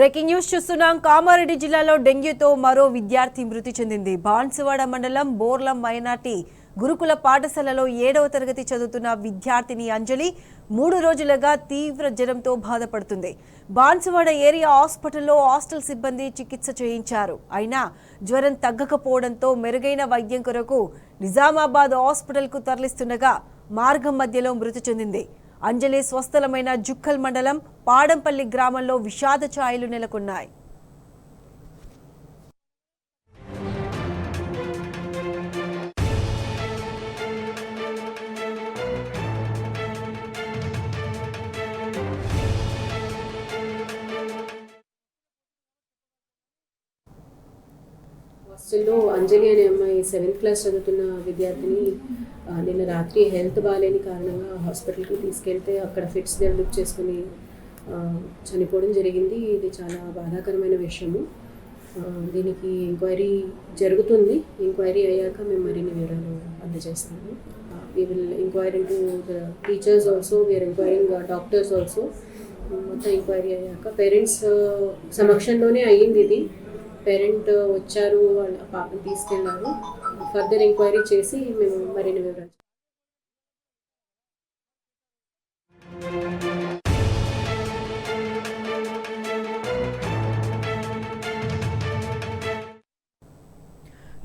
Breaking news చూస్తున్నాం. కామారెడ్డి జిల్లాలో డెంగ్యూతో మరో విద్యార్థి మృతి చెందింది. బాన్సువాడ మండలం బోర్లం మైనార్టీ గురుకుల పాఠశాలలో 7వ తరగతి చదువుతున్న విద్యార్థిని అంజలి 3 రోజులుగా తీవ్ర జ్వరంతో బాధపడుతుంది. బాన్సువాడ ఏరియా హాస్పిటల్లో హాస్టల్ సిబ్బంది చికిత్స చేయించారు. అయినా జ్వరం తగ్గకపోవడంతో మెరుగైన వైద్యం కొరకు నిజామాబాద్ హాస్పిటల్కు తరలిస్తుండగా మార్గం మధ్యలో మృతి చెందింది. అంజలి స్వస్థలమైన జుక్కల్ మండలం పాడంపల్లి గ్రామంలో విషాద ఛాయలు నెలకొన్నాయి. హాస్టల్లో అంజలి అనే అమ్మాయి 7th క్లాస్ చదువుతున్న విద్యార్థిని నిన్న రాత్రి హెల్త్ బాగాలేని కారణంగా హాస్పిటల్కి తీసుకెళ్తే అక్కడ ఫిట్స్ డెవలప్ చేసుకుని చనిపోవడం జరిగింది. ఇది చాలా బాధాకరమైన విషయము. దీనికి ఎంక్వైరీ జరుగుతుంది. ఎంక్వైరీ అయ్యాక మేము మరిన్ని వివరాలు అందజేస్తాము. We will enquire into the teachers also, we are enquiring doctors also. మొత్తం ఎంక్వైరీ అయ్యాక పేరెంట్స్ సమక్షంలోనే అయ్యింది ఇది. పేరెంట్ వచ్చారు, వాళ్ళ పాపను తీసుకెళ్ళారు. ఫర్దర్ ఎంక్వైరీ చేసి మేము మరిన్ని వివరాలు.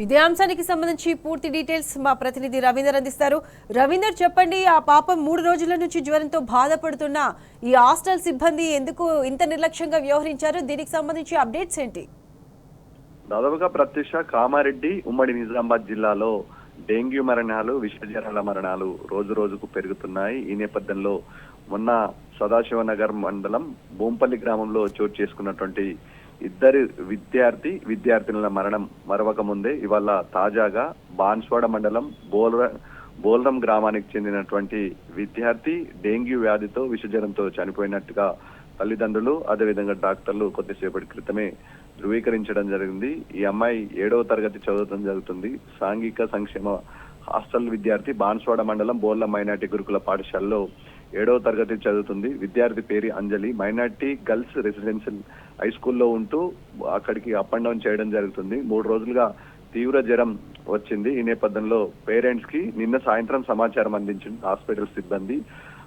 ఇదే అంశానికి సంబంధించి పూర్తి డీటెయిల్స్ మా ప్రతినిధి రవీందర్ అందిస్తారు. రవీందర్, చెప్పండి, ఆ పాప 3 రోజుల నుంచి జ్వరంతో బాధపడుతున్న ఈ హాస్టల్ సిబ్బంది ఎందుకు ఇంత నిర్లక్ష్యంగా వ్యవహరించారు? దీనికి సంబంధించి అప్డేట్స్ ఏంటి? దాదాపుగా ప్రత్యక్ష కామారెడ్డి ఉమ్మడి నిజామాబాద్ జిల్లాలో డెంగ్యూ మరణాలు, విషజ్వరాల మరణాలు రోజు రోజుకు పెరుగుతున్నాయి. ఈ నేపథ్యంలో మొన్న సదాశివనగర్ మండలం బోంపల్లి గ్రామంలో చోటు చేసుకున్నటువంటి 2 విద్యార్థినుల మరణం మరవక ముందే ఇవాళ తాజాగా బాన్స్వాడ మండలం బోల్రం గ్రామానికి చెందినటువంటి విద్యార్థి డెంగ్యూ వ్యాధితో విషజ్వరంతో చనిపోయినట్టుగా తల్లిదండ్రులు అదేవిధంగా డాక్టర్లు కొద్దిసేపటి క్రితమే ధృవీకరించడం జరిగింది. ఈ అమ్మాయి 7వ తరగతి చదవడం జరుగుతుంది. సాంఘిక సంక్షేమ హాస్టల్ విద్యార్థి బాన్స్వాడ మండలం బోర్ల మైనార్టీ గురుకుల పాఠశాలలో 7వ తరగతి చదువుతుంది. విద్యార్థి పేరు అంజలి. మైనార్టీ గర్ల్స్ రెసిడెన్షియల్ హై స్కూల్లో ఉంటూ అక్కడికి అప్ అండ్ డౌన్ చేయడం జరుగుతుంది. 3 రోజులుగా తీవ్ర జ్వరం వచ్చింది. ఈ నేపథ్యంలో పేరెంట్స్ కి నిన్న సాయంత్రం సమాచారం అందించింది హాస్పిటల్ సిబ్బంది.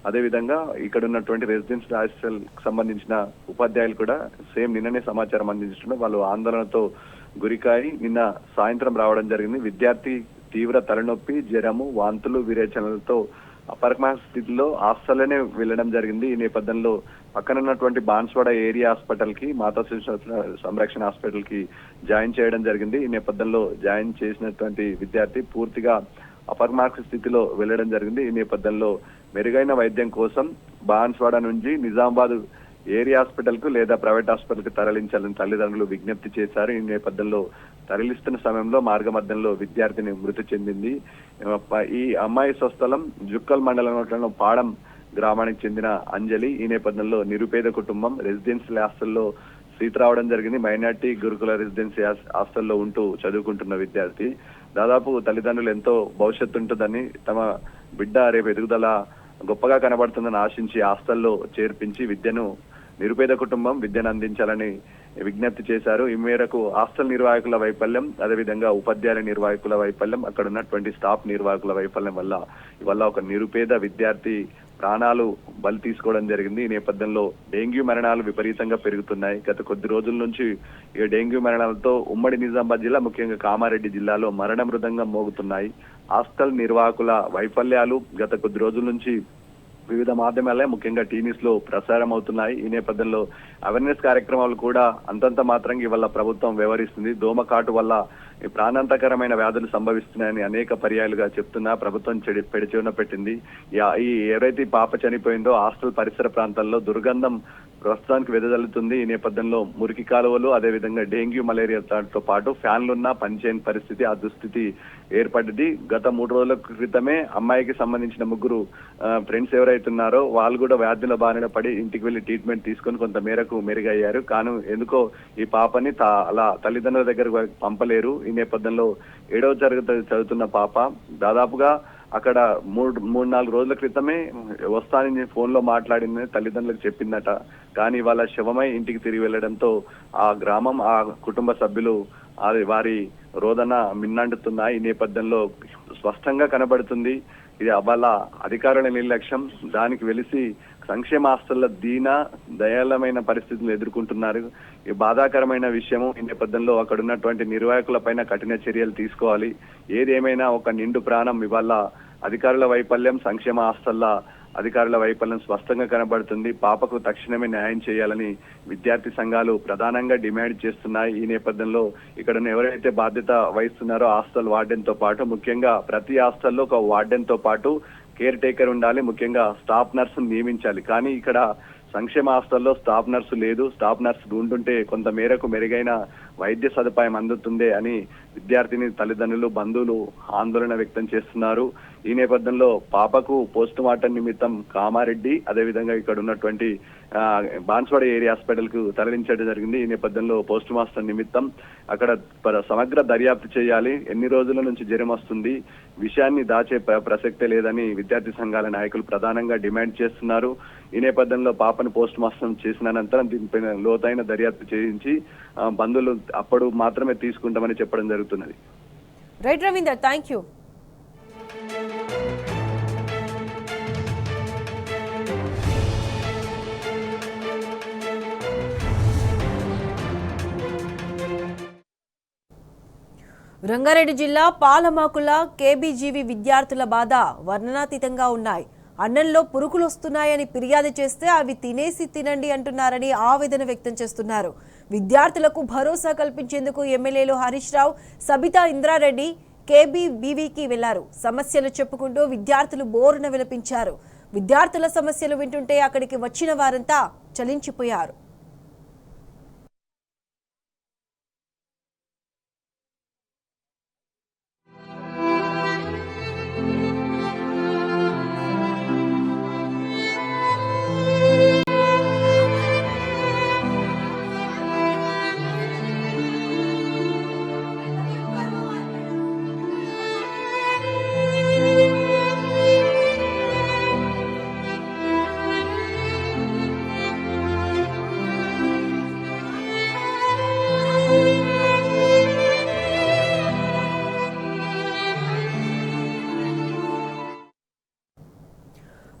అదేవిధంగా ఇక్కడ ఉన్నటువంటి రెసిడెన్షియల్ హాస్టల్ సంబంధించిన ఉపాధ్యాయులు కూడా సేమ్ నిన్ననే సమాచారం అందించడం వాళ్ళు ఆందోళనతో గురికాయి నిన్న సాయంత్రం రావడం జరిగింది. విద్యార్థి తీవ్ర తలనొప్పి, జ్వరము, వాంతులు, విరేచనలతో అపరిమాణ స్థితిలో హాస్టల్లోనే వెళ్ళడం జరిగింది. ఈ నేపథ్యంలో పక్కన ఉన్నటువంటి బాన్స్వాడ ఏరియా హాస్పిటల్ కి, మాతా శిశు సంరక్షణ హాస్పిటల్ కి జాయిన్ చేయడం జరిగింది. ఈ నేపథ్యంలో జాయిన్ చేసినటువంటి విద్యార్థి పూర్తిగా అపరిమాణ స్థితిలో వెళ్ళడం జరిగింది. ఈ నేపథ్యంలో మెరుగైన వైద్యం కోసం బాన్స్వాడ నుంచి నిజామాబాద్ ఏరియా హాస్పిటల్ కు లేదా ప్రైవేట్ హాస్పిటల్ కు తరలించాలని తల్లిదండ్రులు విజ్ఞప్తి చేశారు. ఈ నేపథ్యంలో తరలిస్తున్న సమయంలో మార్గ మధ్యంలో విద్యార్థిని మృతి చెందింది. ఈ అమ్మాయి స్వస్థలం జుక్కల్ మండలంలో పాడం గ్రామానికి చెందిన అంజలి. ఈ నేపథ్యంలో నిరుపేద కుటుంబం, రెసిడెన్షియల్ హాస్టల్లో సీట్ రావడం జరిగింది. మైనార్టీ గురుకుల రెసిడెన్సీ హాస్టల్లో ఉంటూ చదువుకుంటున్న విద్యార్థి. దాదాపు తల్లిదండ్రులు ఎంతో భవిష్యత్తు ఉంటుందని, తమ బిడ్డ రేపు ఎదుగుదల గొప్పగా కనబడుతుందని ఆశించి హాస్టల్లో చేర్పించి నిరుపేద కుటుంబం విద్యను అందించాలని విజ్ఞప్తి చేశారు. ఈ మేరకు హాస్టల్ నిర్వాహకుల వైఫల్యం, అదేవిధంగా ఉపాధ్యాయుల నిర్వాహకుల వైఫల్యం, అక్కడ ఉన్నటువంటి స్టాఫ్ నిర్వాహకుల వైఫల్యం వల్ల ఇవాళ ఒక నిరుపేద విద్యార్థి ప్రాణాలు బలి తీసుకోవడం జరిగింది. ఈ నేపథ్యంలో డెంగ్యూ మరణాలు విపరీతంగా పెరుగుతున్నాయి. గత కొద్ది రోజుల నుంచి ఈ డెంగ్యూ మరణాలతో ఉమ్మడి నిజామాబాద్ జిల్లా, ముఖ్యంగా కామారెడ్డి జిల్లాలో మరణ మృదంగం మోగుతున్నాయి. హాస్టల్ నిర్వాహకుల వైఫల్యాలు గత కొద్ది రోజుల నుంచి వివిధ మాధ్యమాలే, ముఖ్యంగా టీవీస్ లో ప్రసారం అవుతున్నాయి. ఈ నేపథ్యంలో అవేర్నెస్ కార్యక్రమాలు కూడా అంతంత మాత్రంగా ఇవాళ ప్రభుత్వం వ్యవహరిస్తుంది. దోమకాటు వల్ల ప్రాణాంతకరమైన వ్యాధులు సంభవిస్తున్నాయని అనేక పర్యాలుగా చెప్తున్నా ప్రభుత్వం పెడిచెవిన పెట్టింది. ఈ ఎవరైతే పాప చనిపోయిందో హాస్టల్ పరిసర ప్రాంతాల్లో దుర్గంధం ప్రస్తుతానికి వెదజల్లుతుంది. ఈ నేపథ్యంలో మురికి కాలువలు, అదేవిధంగా డెంగ్యూ, మలేరియాతో పాటు ఫ్యాన్లున్నా పనిచేయని పరిస్థితి, ఆ దుస్థితి ఏర్పడింది. గత 3 రోజుల క్రితమే అమ్మాయికి సంబంధించిన 3 ఫ్రెండ్స్ ఎవరైతున్నారో వాళ్ళు కూడా వ్యాధుల బారిన పడి ఇంటికి వెళ్లి ట్రీట్మెంట్ తీసుకొని కొంత మేరకు మెరుగయ్యారు. కానీ ఎందుకో ఈ పాపని అలా తల్లిదండ్రుల దగ్గరకు పంపలేరు. ఈ నేపథ్యంలో 7వ తరగతి చదువుతున్న పాప దాదాపుగా అక్కడ మూడు నాలుగు రోజుల క్రితమే వస్తానని ఫోన్ లో మాట్లాడిందని తల్లిదండ్రులకు చెప్పిందట. కానీ వాళ్ళ శవమై ఇంటికి తిరిగి వెళ్లడంతో ఆ గ్రామం, ఆ కుటుంబ సభ్యులు వారి రోదన మిన్నండుతున్నాయి. ఈ నేపథ్యంలో స్పష్టంగా కనబడుతుంది ఇది వాళ్ళ అధికారుల నిర్లక్ష్యం. దానికి వెలిసి సంక్షేమ ఆస్తుల దయాళమైన పరిస్థితులు ఎదుర్కొంటున్నారు. ఈ బాధాకరమైన విషయము. ఈ నేపథ్యంలో అక్కడ ఉన్నటువంటి నిర్వాహకులపైన కఠిన చర్యలు తీసుకోవాలి. ఏదేమైనా ఒక నిండు ప్రాణం ఇవాళ అధికారుల వైఫల్యం, సంక్షేమ ఆస్తుల అధికారుల వైఫల్యం స్పష్టంగా కనబడుతుంది. పాపకు తక్షణమే న్యాయం చేయాలని విద్యార్థి సంఘాలు ప్రధానంగా డిమాండ్ చేస్తున్నాయి. ఈ నేపథ్యంలో ఇక్కడ ఎవరైతే బాధ్యత వహిస్తున్నారో హాస్టల్ వార్డెన్ తో పాటు, ముఖ్యంగా ప్రతి హాస్టల్లో ఒక వార్డెన్ తో పాటు కేర్ టేకర్ ఉండాలి. ముఖ్యంగా స్టాఫ్ నర్సు నియమించాలి. కానీ ఇక్కడ సంక్షేమ హాస్టల్లో స్టాఫ్ నర్సు లేదు. స్టాఫ్ నర్సు ఉంటుంటే కొంత మేరకు మెరుగైన వైద్య సదుపాయం అందుతుందే అని విద్యార్థిని తల్లిదండ్రులు, బంధువులు ఆందోళన వ్యక్తం చేస్తున్నారు. ఈ నేపథ్యంలో పాపకు పోస్ట్ మార్టం నిమిత్తం కామారెడ్డి, అదేవిధంగా ఇక్కడ ఉన్నటువంటి బాన్స్వాడ ఏరియా హాస్పిటల్ కు తరలించడం జరిగింది. ఈ నేపథ్యంలో పోస్ట్ మాస్టర్ నిమిత్తం అక్కడ సమగ్ర దర్యాప్తు చేయాలి. ఎన్ని రోజుల నుంచి జ్వరం వస్తుంది, విషయాన్ని దాచే ప్రసక్తే లేదని విద్యార్థి సంఘాల నాయకులు ప్రధానంగా డిమాండ్ చేస్తున్నారు. ఈ నేపథ్యంలో పాపను పోస్ట్ మార్టం చేసిన అనంతరం దీనిపైన లోతైన దర్యాప్తు చేయించి బంధువులు అప్పుడు మాత్రమే తీసుకుంటామని చెప్పడం జరుగుతున్నది. Right Ravinder, thank you. Rangareddy జిల్లా పాలమాకుల కేబీజీవీ విద్యార్థుల బాధ వర్ణనాతీతంగా ఉన్నాయి. అన్నంలో పురుగులు వస్తున్నాయని ఫిర్యాదు చేస్తే అవి తినండి అంటున్నారని ఆవేదన వ్యక్తం చేస్తున్నారు. విద్యార్థులకు భరోసా కల్పించేందుకు ఎమ్మెల్యేలు హరీష్ రావు, సబితా ఇంద్రారెడ్డి కేబీబీవీకి వెళ్లారు. సమస్యలు చెప్పుకుంటూ విద్యార్థులు బోరున విలపించారు. విద్యార్థుల సమస్యలు వింటుంటే అక్కడికి వచ్చిన వారంతా చలించిపోయారు.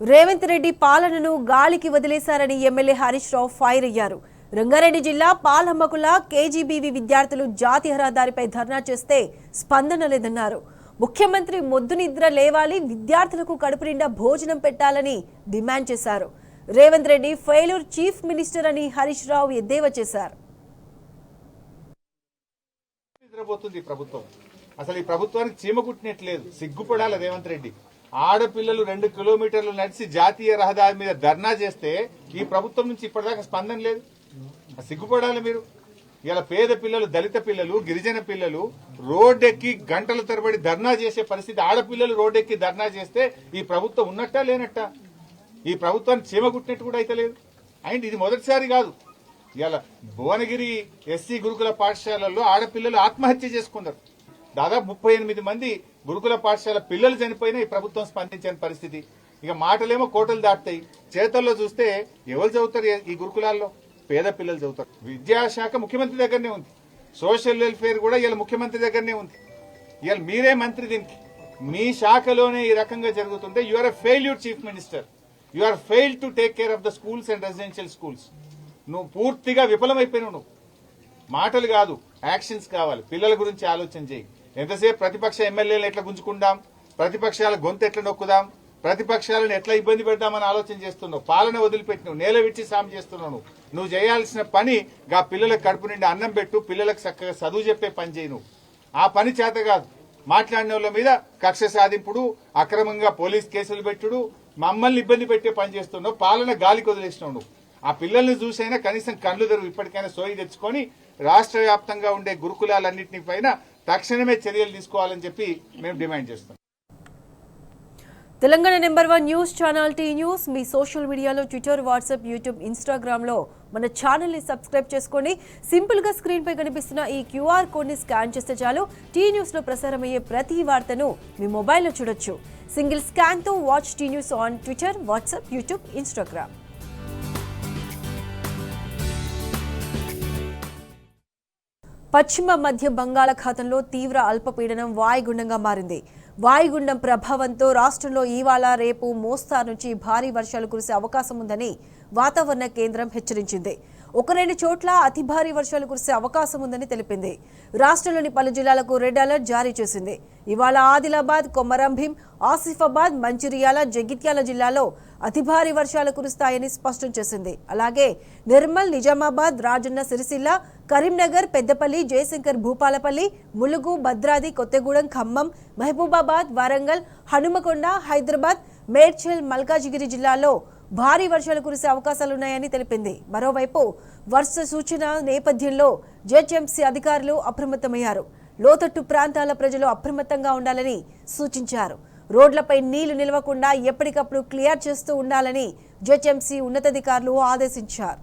రేవంత్ రెడ్డి పాలనను గాలికి వదిలేశారని ఎమ్మెల్యే హరీష్ రావు ఫైర్ అయ్యారు. రంగారెడ్డి జిల్లా పాలమ్మకుల కేజీబీవీ విద్యార్థులు జాతీయ రహదారిపై ధర్నా చేస్తే స్పందన లేదన్నారు. ముఖ్యమంత్రి మొద్దు నిద్ర లేవాలి, విద్యార్థులకు కడుపు నిండా భోజనం పెట్టాలని డిమాండ్ చేశారు. Revanth Reddy failure chief minister అని హరీష్ రావు ఎద్దేవా చేశారు. అసలు ఈ ప్రభుత్వానికి చీమ కుట్టినట్లేదు. సిగ్గుపడాలి రేవంత్ రెడ్డి. ఆడపిల్లలు 2 కిలోమీటర్లు నడిచి జాతీయ రహదారి మీద ధర్నా చేస్తే ఈ ప్రభుత్వం నుంచి ఇప్పటిదాకా స్పందన లేదు. సిగ్గుపడాలి మీరు. ఇలా పేద పిల్లలు, దళిత పిల్లలు, గిరిజన పిల్లలు రోడ్డెక్కి గంటల తరబడి ధర్నా చేసే పరిస్థితి. ఆడపిల్లలు రోడ్డెక్కి ధర్నా చేస్తే ఈ ప్రభుత్వం ఉన్నట్టా లేనట్టా? ఈ ప్రభుత్వానికి చీమ కుట్టినట్టు కూడా అయితే లేదు. అండ్ ఇది మొదటిసారి కాదు. ఇలా భువనగిరి ఎస్సీ గురుకుల పాఠశాలల్లో ఆడపిల్లలు ఆత్మహత్య చేసుకున్నారు. దాదాపు 38 మంది గురుకుల పాఠశాల పిల్లలు చనిపోయినా ఈ ప్రభుత్వం స్పందించని పరిస్థితి. ఇక మాటలేమో కోటలు దాటుతాయి, చేతల్లో చూస్తే ఎవరు చదువుతారు ఈ గురుకులాల్లో? పేద పిల్లలు చదువుతారు. విద్యాశాఖ ముఖ్యమంత్రి దగ్గరనే ఉంది, సోషల్ వెల్ఫేర్ కూడా ఇలా ముఖ్యమంత్రి దగ్గరనే ఉంది. ఇవాళ మీరే మంత్రి దీనికి. మీ శాఖలోనే ఈ రకంగా జరుగుతుంటే you are a failure chief minister. You are fail to take care of the schools and residential schools. నువ్వు పూర్తిగా విఫలమైపోయినావు. నువ్వు మాటలు కాదు, యాక్షన్స్ కావాలి. పిల్లల గురించి ఆలోచన చేయి. ఎంతసేపు ప్రతిపక్ష ఎమ్మెల్యేలు ఎట్లా గుంజుకుందాం, ప్రతిపక్షాల గొంతు ఎట్లా నొక్కుదాం, ప్రతిపక్షాలను ఎట్లా ఇబ్బంది పెడదామని ఆలోచన చేస్తున్నావు. పాలన వదిలిపెట్టినావు, నేల విడిచి సాము చేస్తున్నావు. నువ్వు చేయాల్సిన పని గా పిల్లలకు కడుపు నిండి అన్నం పెట్టు, పిల్లలకు చక్కగా చదువు చెప్పే పని చేయి. నువ్వు ఆ పని చేత కాదు. మాట్లాడిన వాళ్ళ మీద కక్ష సాధింపుడు, అక్రమంగా పోలీస్ కేసులు పెట్టుడు, మమ్మల్ని ఇబ్బంది పెట్టే పని చేస్తున్నావు. పాలన గాలికి వదిలేసినావు. నువ్వు ఆ పిల్లల్ని చూసైనా కనీసం కళ్ళు తెరువు. ఇప్పటికైనా సోయి తెచ్చుకొని రాష్ట్ర వ్యాప్తంగా ఉండే గురుకులాలన్నింటినీ పైన తక్షణమే చర్యలు తీసుకోవాలని చెప్పి మేము డిమాండ్ చేస్తాం. Telangana #1 news channel T news మీ సోషల్ మీడియాలో ట్విట్టర్, వాట్సాప్, యూట్యూబ్, ఇన్స్టాగ్రామ్లో మన ఛానల్ని సబ్స్క్రైబ్ చేసుకోండి. సింపుల్గా స్క్రీన్పై కనిపిస్తున్న ఈ QR కోడ్ని స్కాన్ చేస్తే చాలు టీ న్యూస్లో ప్రసారమయ్యే ప్రతి వార్తను మీ మొబైల్లో చూడొచ్చు. సింగిల్ స్కాన్తో watch T news on Twitter, WhatsApp, YouTube, Instagram. పశ్చిమ మధ్య బంగాళాఖాతంలో తీవ్ర అల్పపీడనం వాయుగుండంగా మారింది. వాయుగుండం ప్రభావంతో రాష్ట్రంలో ఇవాళ రేపు మోస్తారు నుంచి భారీ వర్షాలు కురిసే అవకాశం ఉందని వాతావరణ కేంద్రం హెచ్చరించింది. 1-2 చోట్ల అతి భారీ వర్షాలు కురిసే అవకాశం ఉందని తెలిపింది. రాష్ట్రంలోని పలు జిల్లాలకు రెడ్ అలర్ట్ జారీ చేసింది. ఇవాళ ఆదిలాబాద్, కొమరంభీం, ఆసిఫాబాద్, మంచిర్యాల, జగిత్యాల జిల్లాలో అతి భారీ వర్షాలు కురుస్తాయని స్పష్టం చేసింది. అలాగే నిర్మల్, నిజామాబాద్, రాజన్న సిరిసిల్ల, కరీంనగర్, పెద్దపల్లి, జయశంకర్ భూపాలపల్లి, ములుగు, భద్రాద్రి కొత్తగూడెం, ఖమ్మం, మహబూబాబాద్, వరంగల్, హనుమకొండ, హైదరాబాద్, మేడ్చల్, మల్కాజిగిరి జిల్లాలో భారీ వర్షాలు కురిసే అవకాశాలున్నాయని తెలిపింది. మరోవైపు వర్ష సూచన నేపథ్యంలో జీహెచ్ఎంసీ అధికారులు అప్రమత్తమయ్యారు. లోతట్టు ప్రాంతాల ప్రజలు అప్రమత్తంగా ఉండాలని సూచించారు. రోడ్లపై నీళ్లు నిలవకుండా ఎప్పటికప్పుడు క్లియర్ చేస్తూ ఉండాలని జీహెచ్ఎంసీ ఉన్నతాధికారులు ఆదేశించారు.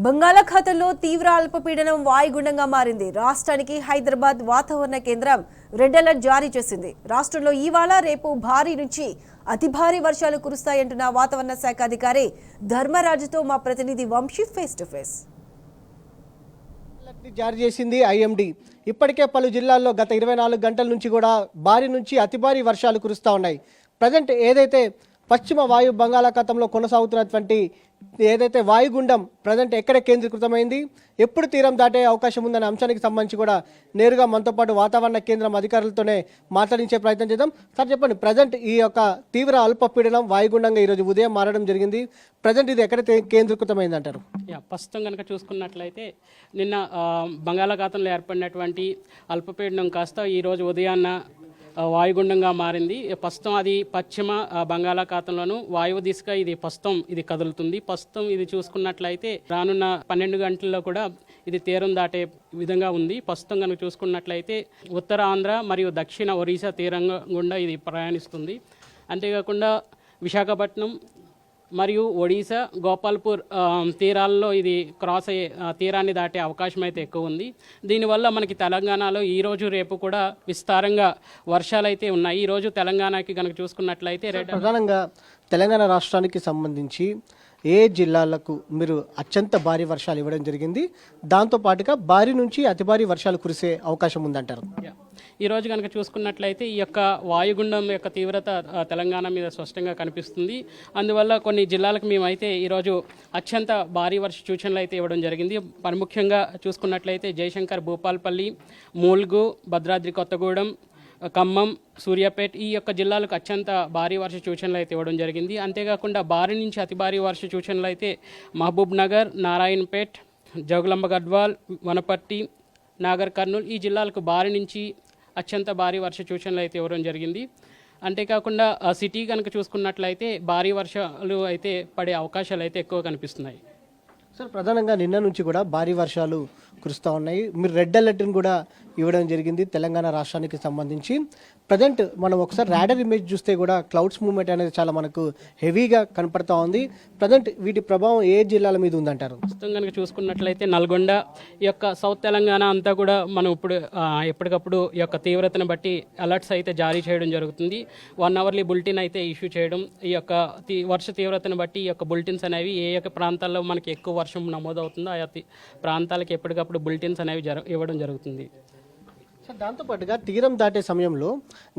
బంగాళాఖాతంలో తీవ్ర అల్పపీడనం వాయుగుండంగా మారింది. రాష్ట్రానికి హైదరాబాద్ వాతావరణ కేంద్రం రెడ్ అలర్ట్ జారీ చేసింది. రాష్ట్రంలో ఇవాళ రేపు భారీ నుంచి అతి భారీ వర్షాలు కురుస్తాయంటున్న వాతావరణ శాఖ అధికారి ధర్మరాజుతో మా ప్రతినిధి వంశీ ఫేస్ టు ఫేస్. జారీ చేసింది ఐఎండీ. ఇప్పటికే పలు జిల్లాల్లో గత 24 గంటల నుంచి కూడా భారీ నుంచి అతి భారీ వర్షాలు కురుస్తూ ఉన్నాయి. ప్రజెంట్ ఏదైతే పశ్చిమ వాయు బంగాళాఖాతంలో కొనసాగుతున్నటువంటి ఏదైతే వాయుగుండం ప్రజెంట్ ఎక్కడ కేంద్రీకృతమైంది, ఎప్పుడు తీరం దాటే అవకాశం ఉందనే అంశానికి సంబంధించి కూడా నేరుగా మనతో పాటు వాతావరణ కేంద్రం అధికారులతోనే మాట్లాడించే ప్రయత్నం చేద్దాం. సార్ చెప్పండి, ప్రజెంట్ ఈ యొక్క తీవ్ర అల్పపీడనం వాయుగుండంగా ఈరోజు ఉదయం మారడం జరిగింది. ప్రజెంట్ ఇది ఎక్కడ కేంద్రీకృతమైంది అంటారు? ప్రస్తుతం కనుక చూసుకున్నట్లయితే నిన్న బంగాళాఖాతంలో ఏర్పడినటువంటి అల్పపీడనం కాస్త ఈరోజు ఉదయాన్న వాయుగుండంగా మారింది. ప్రస్తుతం అది పశ్చిమ బంగాళాఖాతంలోను వాయువు దిశగా ఇది కదులుతుంది. ప్రస్తుతం ఇది చూసుకున్నట్లయితే రానున్న 12 గంటల్లో కూడా ఇది తీరం దాటే విధంగా ఉంది. ప్రస్తుతం కనుక చూసుకున్నట్లయితే ఉత్తర ఆంధ్ర మరియు దక్షిణ ఒరిస్సా తీరం గుండా ఇది ప్రయాణిస్తుంది. అంతేకాకుండా విశాఖపట్నం మరియు ఒడిశా, గోపాల్పూర్ తీరాల్లో ఇది క్రాస్ అయ్యే తీరాన్ని దాటే అవకాశం అయితే ఎక్కువ ఉంది. దీనివల్ల మనకి తెలంగాణలో ఈరోజు రేపు కూడా విస్తారంగా వర్షాలు అయితే ఉన్నాయి. ఈరోజు తెలంగాణకి కనుక చూసుకున్నట్లయితే ప్రధానంగా తెలంగాణ రాష్ట్రానికి సంబంధించి ఏ జిల్లాలకు మీరు అత్యంత భారీ వర్షాలు ఇవ్వడం జరిగింది, దాంతోపాటుగా భారీ నుంచి అతి భారీ వర్షాలు కురిసే అవకాశం ఉందంటారు? ఈరోజు కనుక చూసుకున్నట్లయితే ఈ యొక్క వాయుగుండం యొక్క తీవ్రత తెలంగాణ మీద స్పష్టంగా కనిపిస్తుంది. అందువల్ల కొన్ని జిల్లాలకు మేమైతే ఈరోజు అత్యంత భారీ వర్ష సూచనలు అయితే ఇవ్వడం జరిగింది. ముఖ్యంగా చూసుకున్నట్లయితే జయశంకర్ భూపాల్పల్లి, ములుగు, భద్రాద్రి కొత్తగూడెం, ఖమ్మం, సూర్యాపేట్ ఈ యొక్క జిల్లాలకు అత్యంత భారీ వర్ష సూచనలు అయితే ఇవ్వడం జరిగింది. అంతేకాకుండా భారీ నుంచి అతి భారీ వర్ష సూచనలు అయితే మహబూబ్ నగర్, నారాయణపేట్, జోగులాంబ గద్వాల్, వనపర్తి, నాగర్ కర్నూలు ఈ జిల్లాలకు భారీ నుంచి అత్యంత భారీ వర్ష సూచనలు అయితే ఇవ్వడం జరిగింది. అంతేకాకుండా సిటీ కనుక చూసుకున్నట్లయితే భారీ వర్షాలు అయితే పడే అవకాశాలు అయితే ఎక్కువ కనిపిస్తున్నాయి. సార్ ప్రధానంగా నిన్న నుంచి కూడా భారీ వర్షాలు కురుస్తూ ఉన్నాయి. మీరు రెడ్ అలర్ట్ని కూడా ఇవ్వడం జరిగింది తెలంగాణ రాష్ట్రానికి సంబంధించి. ప్రజెంట్ మనం ఒకసారి రాడర్ ఇమేజ్ చూస్తే కూడా క్లౌడ్స్ మూవ్మెంట్ అనేది చాలా మనకు హెవీగా కనపడతా ఉంది. ప్రజెంట్ వీటి ప్రభావం ఏ జిల్లాల మీద ఉందంటారు? ప్రస్తుతం కనుక చూసుకున్నట్లయితే నల్గొండ, ఈ యొక్క సౌత్ తెలంగాణ అంతా కూడా మనం ఇప్పుడు ఎప్పటికప్పుడు ఈ యొక్క తీవ్రతను బట్టి అలర్ట్స్ అయితే జారీ చేయడం జరుగుతుంది. 1 అవర్లీ బులెటిన్ అయితే ఇష్యూ చేయడం, ఈ యొక్క వర్ష తీవ్రతను బట్టి ఈ యొక్క బులెటిన్స్ అనేవి ఏ యొక్క ప్రాంతాల్లో మనకి ఎక్కువ వర్షం నమోదవుతుందో ఆయా ప్రాంతాలకు ఎప్పటికప్పుడు బులెటిన్స్ అనేవి ఇవ్వడం జరుగుతుంది. దాంతోపాటుగా తీరం దాటే సమయంలో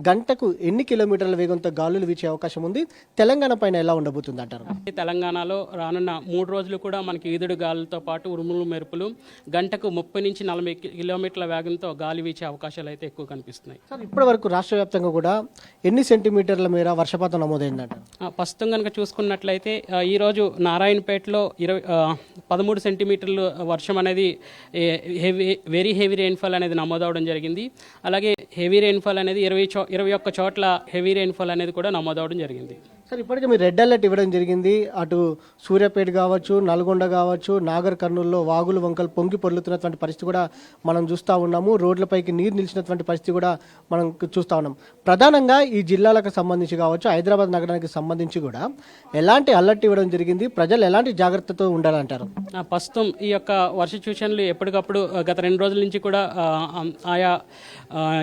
గంటకు ఎన్ని కిలోమీటర్ల వేగంతో గాలులు వీచే అవకాశం ఉంది? తెలంగాణ పైన ఎలా ఉండబోతుంది అంటారు? తెలంగాణలో రానున్న 3 రోజులు కూడా మనకి ఈదుడు గాలులతో పాటు ఉరుములు మెరుపులు గంటకు 30 నుంచి 40 కిలోమీటర్ల వేగంతో గాలి వీచే అవకాశాలు అయితే ఎక్కువ కనిపిస్తున్నాయి. సార్, ఇప్పటి వరకు రాష్ట్ర వ్యాప్తంగా కూడా ఎన్ని సెంటీమీటర్ల మేర వర్షపాతం నమోదైందంట? ప్రస్తుతం కనుక చూసుకున్నట్లయితే ఈరోజు నారాయణపేటలో 13 సెంటీమీటర్లు వర్షం అనేది వెరీ హెవీ రెయిన్ఫాల్ అనేది నమోదవడం జరిగింది. అలాగే హెవీ రెయిన్ఫాల్ అనేది 21 చోట్ల హెవీ రెయిన్ఫాల్ అనేది కూడా నమోదవడం జరిగింది. సార్, ఇప్పటికే మీరు రెడ్ అలర్ట్ ఇవ్వడం జరిగింది. అటు సూర్యాపేట కావచ్చు, నల్గొండ కావచ్చు, నాగర్ కర్నూలులో వాగులు వంకలు పొంగి పొర్లుతున్నటువంటి పరిస్థితి కూడా మనం చూస్తూ ఉన్నాము. రోడ్లపైకి నీరు నిలిచినటువంటి పరిస్థితి కూడా మనం చూస్తూ ఉన్నాం. ప్రధానంగా ఈ జిల్లాలకు సంబంధించి కావచ్చు, హైదరాబాద్ నగరానికి సంబంధించి కూడా ఎలాంటి అలర్ట్ ఇవ్వడం జరిగింది? ప్రజలు ఎలాంటి జాగ్రత్తతో ఉండాలంటారు? ప్రస్తుతం ఈ యొక్క వర్ష సూచనలు ఎప్పటికప్పుడు గత 2 రోజుల నుంచి కూడా ఆయా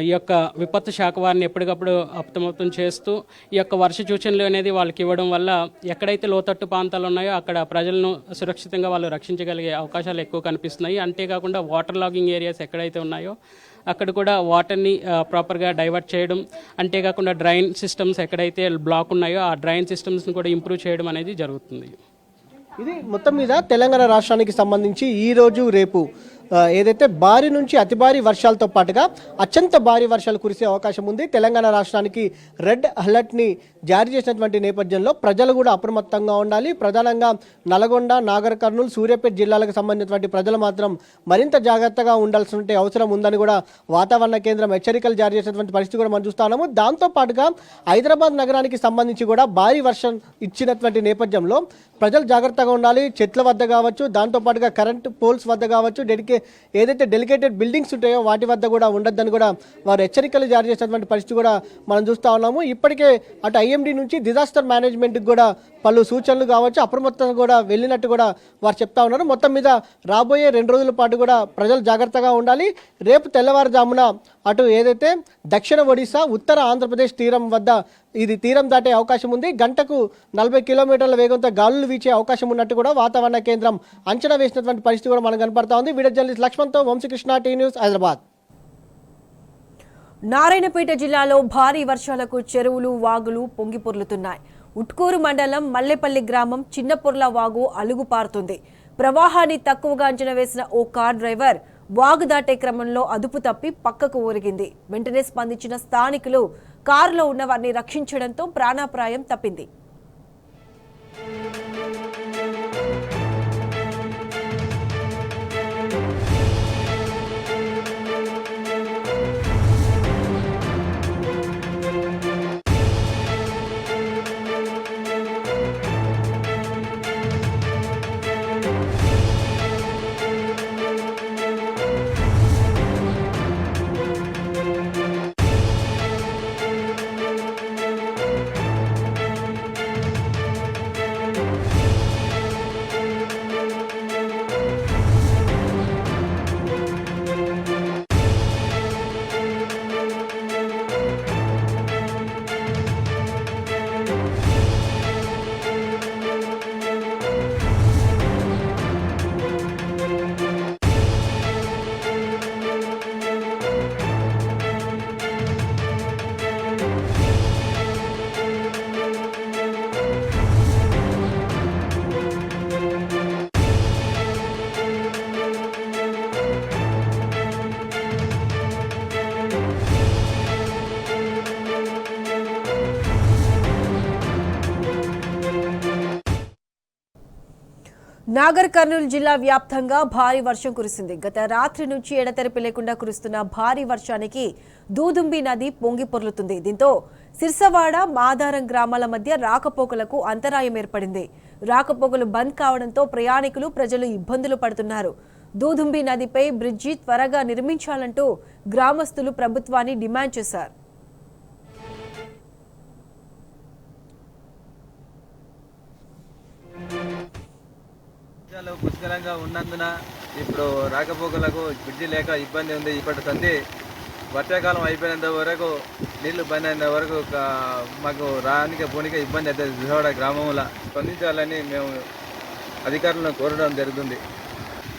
ఈ యొక్క విపత్తు శాఖ వారిని ఎప్పటికప్పుడు అప్రమత్తం చేస్తూ ఈ యొక్క వర్ష సూచనలు అనేది వాళ్ళకి ఇవ్వడం వల్ల ఎక్కడైతే లోతట్టు ప్రాంతాలు ఉన్నాయో అక్కడ ప్రజలను సురక్షితంగా వాళ్ళు రక్షించగలిగే అవకాశాలు ఎక్కువ కనిపిస్తున్నాయి. అంతేకాకుండా వాటర్ లాగింగ్ ఏరియాస్ ఎక్కడైతే ఉన్నాయో అక్కడ కూడా వాటర్ని ప్రాపర్గా డైవర్ట్ చేయడం, అంతేకాకుండా డ్రైన్ సిస్టమ్స్ ఎక్కడైతే బ్లాక్ ఉన్నాయో ఆ డ్రైన్ సిస్టమ్స్ని కూడా ఇంప్రూవ్ చేయడం అనేది జరుగుతుంది. ఇది మొత్తం మీద తెలంగాణ రాష్ట్రానికి సంబంధించి ఈరోజు రేపు ఏదైతే భారీ నుంచి అతి భారీ వర్షాలతో పాటుగా అత్యంత భారీ వర్షాలు కురిసే అవకాశం ఉంది. తెలంగాణ రాష్ట్రానికి రెడ్ అలర్ట్ని జారీ చేసినటువంటి నేపథ్యంలో ప్రజలు కూడా అప్రమత్తంగా ఉండాలి. ప్రధానంగా నల్గొండ, నాగర్ కర్నూలు, సూర్యాపేట జిల్లాలకు సంబంధించినటువంటి ప్రజలు మాత్రం మరింత జాగ్రత్తగా ఉండాల్సిన అవసరం ఉందని కూడా వాతావరణ కేంద్రం హెచ్చరికలు జారీ చేసినటువంటి పరిస్థితి కూడా మనం చూస్తా ఉన్నాము. దాంతోపాటుగా హైదరాబాద్ నగరానికి సంబంధించి కూడా భారీ వర్షం ఇచ్చినటువంటి నేపథ్యంలో ప్రజలు జాగ్రత్తగా ఉండాలి. చెట్ల వద్ద కావచ్చు, దాంతోపాటుగా కరెంట్ పోల్స్ వద్ద కావచ్చు, ఏదైతే డెలికేటెడ్ బిల్డింగ్స్ ఉంటాయో వాటి వద్ద కూడా ఉండొద్దని కూడా వారు హెచ్చరికలు జారీ చేసినటువంటి పరిస్థితి కూడా మనం చూస్తూ ఉన్నాము. ఇప్పటికే అటు ఐఎండీ నుంచి డిజాస్టర్ మేనేజ్మెంట్కి కూడా పలు సూచనలు కావచ్చు, అప్రమత్తంగా కూడా వెళ్ళినట్టు కూడా వారు చెప్తా ఉన్నారు. మొత్తం మీద రాబోయే 2 రోజుల పాటు కూడా ప్రజలు జాగ్రత్తగా ఉండాలి. రేపు తెల్లవారుజామున అటు ఏదైతే దక్షిణ ఒడిశా, ఉత్తర ఆంధ్రప్రదేశ్ తీరం వద్ద ఇది తీరం దాటే అవకాశం ఉంది. గంటకు 40 కిలోమీటర్ల వేగంతో గాలులు వీచే అవకాశం ఉన్నట్టు కూడా వాతావరణ కేంద్రం అంచనా వేసినటువంటి పరిస్థితి కూడా మనకు కనపడతా ఉంది. వీడియో జర్నలిస్ట్ లక్ష్మణ్తో వంశీకృష్ణ, టీ న్యూస్, హైదరాబాద్. నారాయణపేట జిల్లాలో భారీ వర్షాలకు చెరువులు, వాగులు పొంగి పొర్లుతున్నాయి. ఉట్కూరు మండలం మల్లెపల్లి గ్రామం చిన్నపొర్ల వాగు అలుగుపారుతుంది. ప్రవాహాన్ని తక్కువగా అంచనా వేసిన ఓ కార్ డ్రైవర్ వాగు దాటే క్రమంలో అదుపు తప్పి పక్కకు ఊరిగింది. వెంటనే స్పందించిన స్థానికులు కారులో ఉన్న వారిని రక్షించడంతో ప్రాణాపాయం తప్పింది. నాగర్ కర్నూలు జిల్లా వ్యాప్తంగా భారీ వర్షం కురిసింది. గత రాత్రి నుంచి ఎడతెరిపి లేకుండా కురుస్తున్న భారీ వర్షానికి దూదుంబి నది పొంగి పొర్లుతుంది. దీంతో సిర్సవాడ, మాదారం గ్రామాల మధ్య రాకపోకలకు అంతరాయం ఏర్పడింది. రాకపోకలు బంద్ కావడంతో ప్రయాణికులు, ప్రజలు ఇబ్బందులు పడుతున్నారు. దూదుంబి నదిపై బ్రిడ్జి త్వరగా నిర్మించాలంటూ గ్రామస్తులు ప్రభుత్వాన్ని డిమాండ్ చేశారు. పుష్కలంగా ఉన్నందున ఇప్పుడు రాకపోకలకు బ్రిడ్జి లేక ఇబ్బంది ఉంది. ఇప్పటి సంధి వర్షాకాలం అయిపోయినంత వరకు నీళ్లు బంద్ అయినంత వరకు మాకు రానిక పోనీక ఇబ్బంది అవుతుంది. విజయవాడ గ్రామంలో స్పందించాలని మేము అధికారులను కోరడం జరుగుతుంది.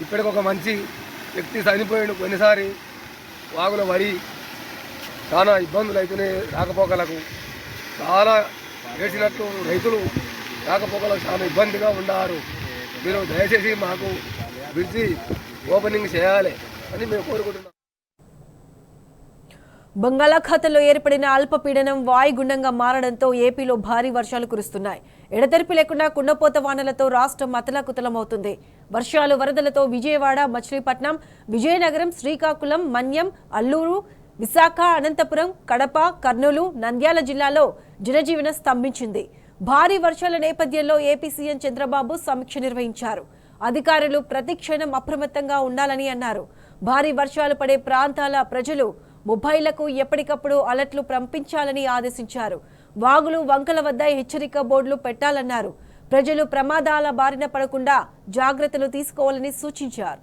ఇప్పటికి ఒక మంచి వ్యక్తి చనిపోయాడు. కొన్నిసారి వాగులో పడి చాలా ఇబ్బందులు అవుతున్నాయి. రాకపోకలకు చాలా వేసినట్టు రైతులు రాకపోకలకు చాలా ఇబ్బందిగా ఉన్నారు. మీరు దయచేసి మాకు బ్రిడ్జి ఓపెనింగ్ చేయాలి అని మేము కోరుకుంటున్నాం. బంగాళాఖాతంలో ఏర్పడిన అల్పపీడనం వాయుగుండంగా మారడంతో ఏపీలో భారీ వర్షాలు కురుస్తున్నాయి. ఎడతెరిపి లేకుండా కుండపోత వానలతో రాష్ట్రం అతలాకుతలమవుతుంది. వర్షాలు వరదలతో విజయవాడ, మచిలీపట్నం, విజయనగరం, శ్రీకాకుళం, మన్యం, అల్లూరు, విశాఖ, అనంతపురం, కడప, కర్నూలు, నంద్యాల జిల్లాలో జనజీవనం స్తంభించింది. భారీ వర్షాల నేపథ్యంలో ఏపీ సీఎం చంద్రబాబు సమీక్ష నిర్వహించారు. అధికారులు ప్రతి క్షణం అప్రమత్తంగా ఉండాలని అన్నారు. భారీ వర్షాలు పడే ప్రాంతాల ప్రజలు మొబైళ్లకు ఎప్పటికప్పుడు అలర్ట్లు పంపించాలని ఆదేశించారు. వాగులు, వంకల వద్ద హెచ్చరిక బోర్డులు పెట్టాలన్నారు. ప్రజలు ప్రమాదాల బారిన పడకుండా జాగ్రత్తలు తీసుకోవాలని సూచించారు.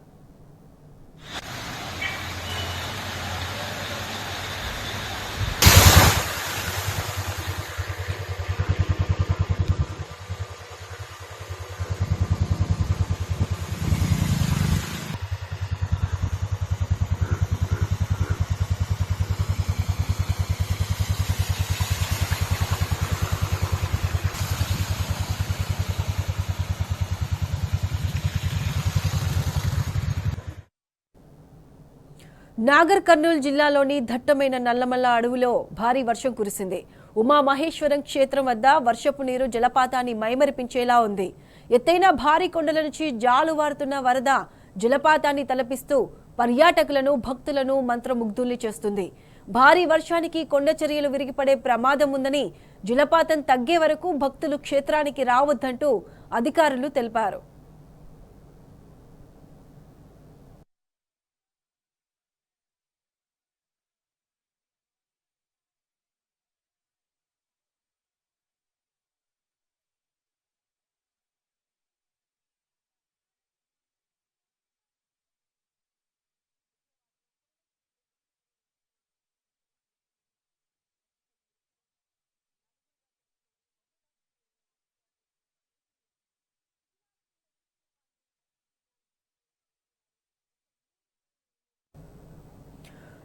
నాగర్ కర్నూలు జిల్లాలోని దట్టమైన నల్లమల్ల అడవిలో భారీ వర్షం కురిసింది. ఉమామహేశ్వరం క్షేత్రం వద్ద వర్షపు నీరు జలపాతాన్ని మైమరిపించేలా ఉంది. ఎత్తైన భారీ కొండల నుంచి జాలువారుతున్న వరద జలపాతాన్ని తలపిస్తూ పర్యాటకులను, భక్తులను మంత్రముగ్ధుల్ని చేస్తుంది. భారీ వర్షానికి కొండ చర్యలు విరిగిపడే ప్రమాదం ఉందని, జలపాతం తగ్గే వరకు భక్తులు క్షేత్రానికి రావద్దంటూ అధికారులు తెలిపారు.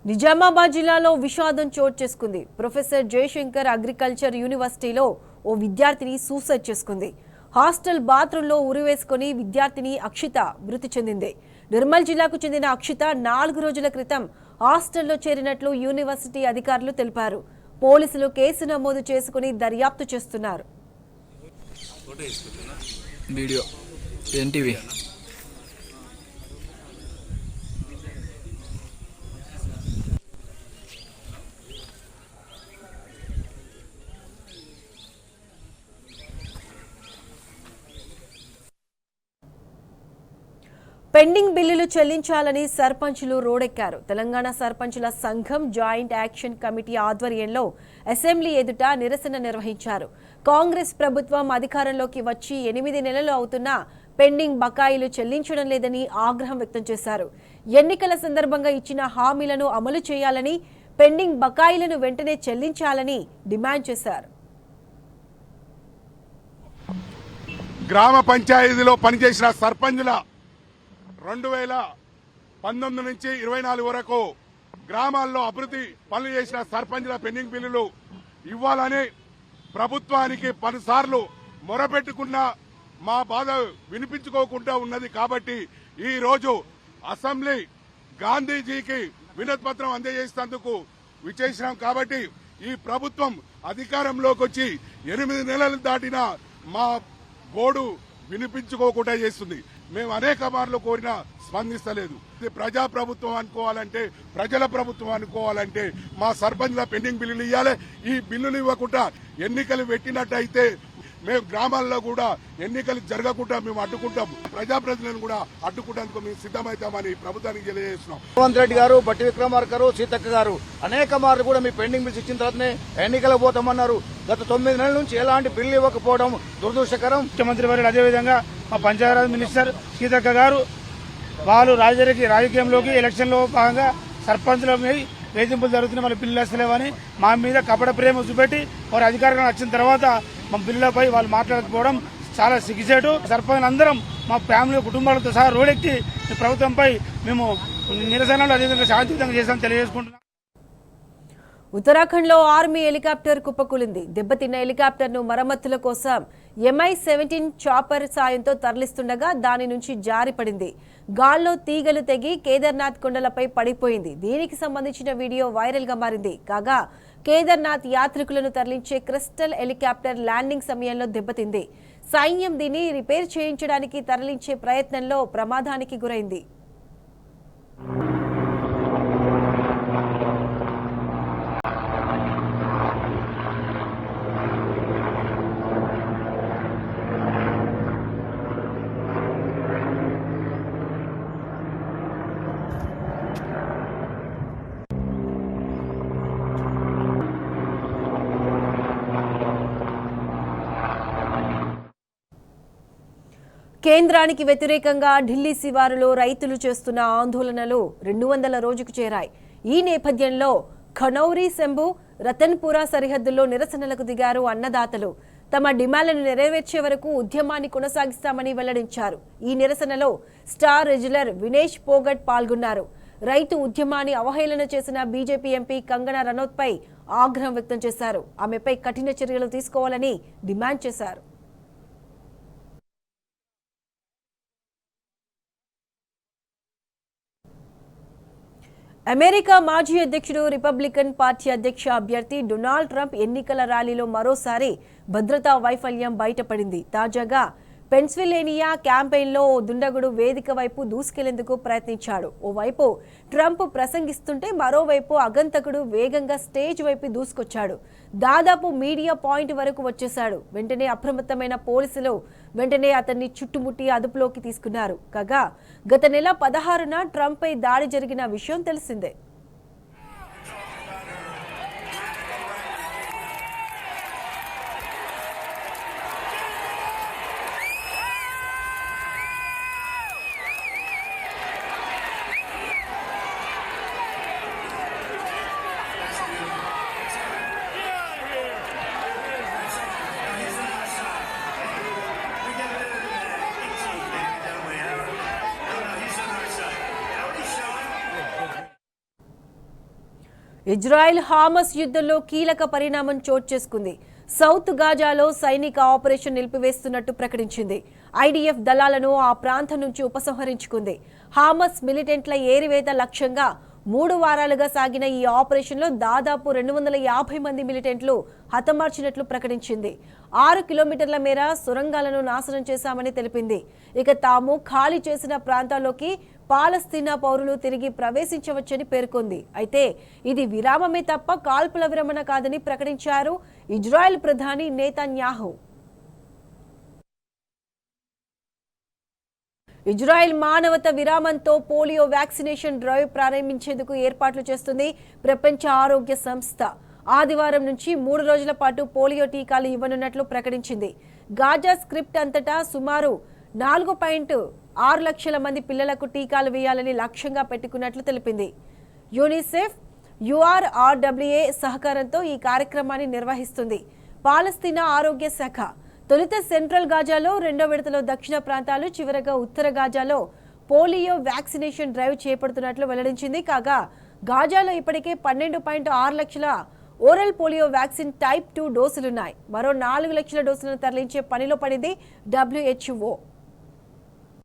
నిజామాబాద్ జిల్లాలో విషాదం చోటు చేసుకుంది. ప్రొఫెసర్ జయశంకర్ అగ్రికల్చర్ యూనివర్సిటీలో ఓ విద్యార్థిని సూసైడ్ చేసుకుంది. హాస్టల్ బాత్రూంలో ఉరివేసుకుని విద్యార్థిని అక్షిత మృతి చెందింది. నిర్మల్ జిల్లాకు చెందిన అక్షిత 4 రోజుల క్రితం హాస్టల్లో చేరినట్లు యూనివర్సిటీ అధికారులు తెలిపారు. పోలీసులు కేసు నమోదు చేసుకుని దర్యాప్తు చేస్తున్నారు. పెండింగ్ బిల్లులు చెల్లించాలని సర్పంచులు రోడెక్కారు. తెలంగాణ సర్పంచుల సంఘం జాయింట్ యాక్షన్ కమిటీ ఆధ్వర్యంలో అసెంబ్లీ ఎదుట నిరసన నిర్వహించారు. కాంగ్రెస్ ప్రభుత్వం అధికారంలోకి వచ్చి 8 నెలలు అవుతున్నా పెండింగ్ బకాయిలు చెల్లించడం లేదని ఆగ్రహం వ్యక్తం చేశారు. ఎన్నికల సందర్భంగా ఇచ్చిన హామీలను అమలు చేయాలని, పెండింగ్ బకాయిలను వెంటనే చెల్లించాలని డిమాండ్ చేశారు. గ్రామ పంచాయతీలో పనిచేసిన సర్పంచుల 2019 నుంచి 24 వరకు గ్రామాల్లో అభివృద్ధి పనులు చేసిన సర్పంచుల పెండింగ్ బిల్లులు ఇవ్వాలని ప్రభుత్వానికి 10 సార్లు మొరపెట్టుకున్న మా బాధ వినిపించుకోకుండా ఉన్నది. కాబట్టి ఈ రోజు అసెంబ్లీ గాంధీజీకి వినతి పత్రం అందజేసేందుకు విచ్చేసినాం. కాబట్టి ఈ ప్రభుత్వం అధికారంలోకి వచ్చి 8 నెలలు దాటినా మా గోడు వినిపించుకోకుండా చేస్తుంది. మేము అనేక మార్లు కోరినా స్పందిస్తలేదు. ఇది ప్రజా ప్రభుత్వం అనుకోవాలంటే, ప్రజల ప్రభుత్వం అనుకోవాలంటే మా సర్పంచ్ల పెండింగ్ బిల్లులు ఇవ్వాలి. ఈ బిల్లులు ఇవ్వకుండా ఎన్నికలు పెట్టినట్టయితే మేము గ్రామాల్లో కూడా ఎన్నికలు జరగకుండా మేము అడ్డుకుంటాం. ప్రజాప్రతినిధులను కూడా అడ్డుకుంటేందుకు మేము సిద్దమవుతామని ప్రభుత్వానికి తెలియజేస్తున్నాం. రేవంత్ రెడ్డి గారు, బట్టి విక్రమార్క గారు, సీతక్క గారు అనేక మార్లు కూడా మీ పెండింగ్ బిల్స్ ఇచ్చిన తర్వాతనే ఎన్నికలకు పోతామన్నారు. గత 9 నెలల నుంచి ఎలాంటి బిల్లు ఇవ్వకపోవడం దురదృష్టకరం. ముఖ్యమంత్రి వారు అదేవిధంగా మా పంచాయతీరాజ్ మినిస్టర్ సీతక్క గారు వాళ్ళు రాజకీయంలోకి ఎలక్షన్లో భాగంగా సర్పంచ్ల వేధింపులు జరుగుతున్న వాళ్ళ బిల్లులు వస్తలేవని మా మీద కపట ప్రేమ చూపెట్టి వారు అధికారంలో వచ్చిన తర్వాత మా బిల్లులపై వాళ్ళు మాట్లాడకపోవడం చాలా సిగ్గుచేటు. సర్పంచ్ అందరం మా ఫ్యామిలీ కుటుంబాలతో సహా రోడెక్కి ప్రభుత్వంపై మేము నిరసనలు అదేవిధంగా శాంతియుతంగా చేస్తామని తెలియజేసుకుంటున్నాం. ఉత్తరాఖండ్లో ఆర్మీ హెలికాప్టర్ కుప్పకూలింది. దెబ్బతిన్న హెలికాప్టర్ను మరమ్మతుల కోసం MI-17 చాపర్ సాయంతో తరలిస్తుండగా దాని నుంచి జారిపడింది. గాల్లో తీగలు తెగి కేదార్నాథ్ కొండలపై పడిపోయింది. దీనికి సంబంధించిన వీడియో వైరల్ గా మారింది. కాగా కేదార్నాథ్ యాత్రికులను తరలించే క్రిస్టల్ హెలికాప్టర్ ల్యాండింగ్ సమయంలో దెబ్బతింది. సైన్యం దీన్ని రిపేర్ చేయించడానికి తరలించే ప్రయత్నంలో ప్రమాదానికి గురైంది. కేంద్రానికి వ్యతిరేకంగా ఢిల్లీ శివారులో రైతులు చేస్తున్న ఆందోళనలు 200ల రోజుకు చేరాయి. ఈ నేపథ్యంలో ఖనౌరీ శంభు రతన్పురా సరిహద్దుల్లో నిరసనలకు దిగారు అన్నదాతలు. తమ డిమాండ్లను నెరవేర్చే వరకు ఉద్యమాన్ని కొనసాగిస్తామని వెల్లడించారు. ఈ నిరసనలో స్టార్ రెజ్యులర్ వినేష్ పోగట్ పాల్గొన్నారు. రైతు ఉద్యమాన్ని అవహేళన చేసిన బీజేపీ ఎంపీ కంగనా రనౌత్పై ఆగ్రహం వ్యక్తం చేశారు. ఆమెపై కఠిన చర్యలు తీసుకోవాలని డిమాండ్ చేశారు. అమెరికా మాజీ అధ్యక్షుడు రిపబ్లికన్ పార్టీ అధ్యక్ష అభ్యర్థి డొనాల్డ్ ట్రంప్ ఎన్నికల ర్యాలీలో మరోసారి భద్రతా వైఫల్యం బయటపడింది. తాజాగా పెన్సిల్వేనియా క్యాంపెయిన్లో ఓ దుండగుడు వేదిక వైపు దూసుకెళ్లేందుకు ప్రయత్నించాడు. ఓవైపు ట్రంప్ ప్రసంగిస్తుంటే మరోవైపు అగంతకుడు వేగంగా స్టేజ్ వైపు దూసుకొచ్చాడు. దాదాపు మీడియా పాయింట్ వరకు వచ్చేశాడు. వెంటనే అప్రమత్తమైన పోలీసులు వెంటనే అతన్ని చుట్టుముట్టి అదుపులోకి తీసుకున్నారు. కాగా గత నెల 16న ట్రంప్పై దాడి జరిగిన విషయం తెలిసిందే. ఇజ్రాయెల్ హామస్ యుద్ధంలో కీలక పరిణామం చోటు చేసుకుంది. సౌత్ గాజాలో సైనిక ఆపరేషన్ నిలిపివేస్తున్నట్టు ప్రకటించింది. ఐడిఎఫ్ దళాలను ఆ ప్రాంతం నుంచి ఉపసంహరించుకుంది. హామస్ మిలిటెంట్ల ఏరివేత లక్ష్యంగా 3 వారాలుగా సాగిన ఈ ఆపరేషన్లో దాదాపు 250 మంది మిలిటెంట్లు హతమార్చినట్లు ప్రకటించింది. 6 కిలోమీటర్ల మేర సొరంగాలను నాశనం చేశామని తెలిపింది. ఇక తాము ఖాళీ చేసిన ప్రాంతాల్లోకి పాలస్తీనా పౌరులు తిరిగి ప్రవేశించవచ్చని పేర్కొంది. అయితే ఇది విరామమే తప్ప కాల్పుల విరమణ కాదని ప్రకటించారు ఇజ్రాయెల్ ప్రధాని నెతన్యాహు. ఇజ్రాయెల్ మానవత విరామంతో పోలియో వ్యాక్సినేషన్ డ్రైవ్ ప్రారంభించేందుకు ఏర్పాట్లు చేస్తుంది ప్రపంచ ఆరోగ్య సంస్థ. ఆదివారం నుంచి 3 రోజుల పాటు పోలియో టీకాలు ఇవ్వనున్నట్లు ప్రకటించింది. గాజా స్క్రిప్ట్ అంతటా సుమారు 4.6 లక్షల మంది పిల్లలకు టీకాలు వేయాలని లక్ష్యంగా పెట్టుకున్నట్లు తెలిపింది. యూనిసెఫ్, URWA సహకారంతో ఈ కార్యక్రమాన్ని నిర్వహిస్తుంది. పాలస్తీనా ఆరోగ్య శాఖ తొలుత సెంట్రల్ గాజాలో, రెండో విడతలో దక్షిణ ప్రాంతాలు, చివరగా ఉత్తర గాజాలో పోలియో వ్యాక్సినేషన్ డ్రైవ్ చేపడుతున్నట్లు వెల్లడించింది. కాగా గాజాలో ఇప్పటికే 12.6 లక్షల ఓరల్ పోలియో వ్యాక్సిన్ టైప్ 2 డోసులున్నాయి. మరో 4 లక్షల డోసులను తరలించే పనిలో పడింది WHO.